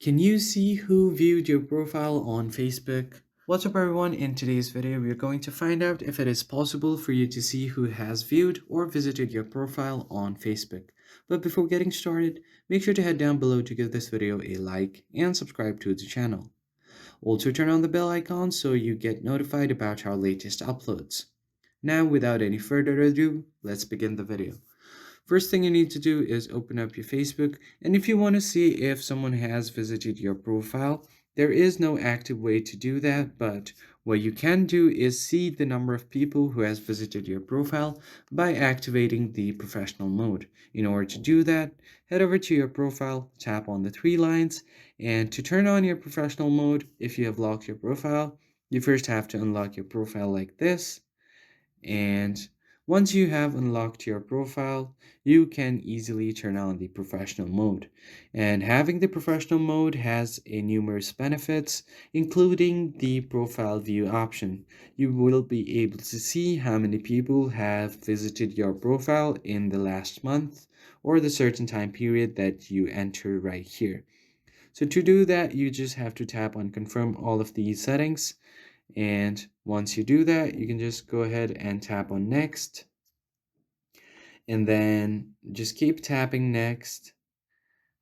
Can you see who viewed your profile on Facebook? What's up, everyone? In today's video, we are going to find out if it is possible for you to see who has viewed or visited your profile on Facebook. But before getting started, make sure to head down below to give this video a like and subscribe to the channel. Also, turn on the bell icon so you get notified about our latest uploads. Now, without any further ado, let's begin the video. First thing you need to do is open up your Facebook, and if you want to see if someone has visited your profile, there is no active way to do that, but what you can do is see the number of people who has visited your profile by activating the professional mode. In order to do that, head over to your profile, tap on the three lines, and to turn on your professional mode, if you have locked your profile, you first have to unlock your profile like this, and once you have unlocked your profile, you can easily turn on the professional mode. And having the professional mode has a numerous benefits, including the profile view option. You will be able to see how many people have visited your profile in the last month or the certain time period that you enter right here. So to do that, you just have to tap on confirm all of these settings, and once you do that, you can just go ahead and tap on next, and then just keep tapping next.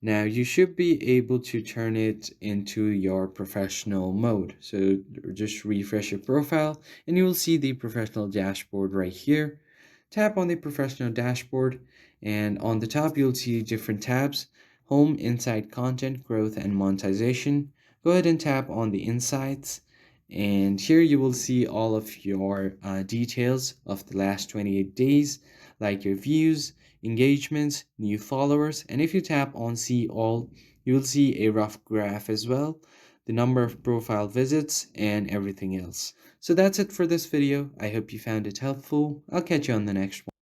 Now you should be able to turn it into your professional mode. So just refresh your profile and you will see the professional dashboard right here. Tap on the professional dashboard, and on the top you'll see different tabs: home, insight, content, growth, and monetization. Go ahead and tap on the insights, and here you will see all of your details of the last 28 days, like your views, engagements, new followers, and if you tap on see all, you will see a rough graph as well, the number of profile visits, and everything else. So that's it for this video. I hope you found it helpful. I'll catch you on the next one.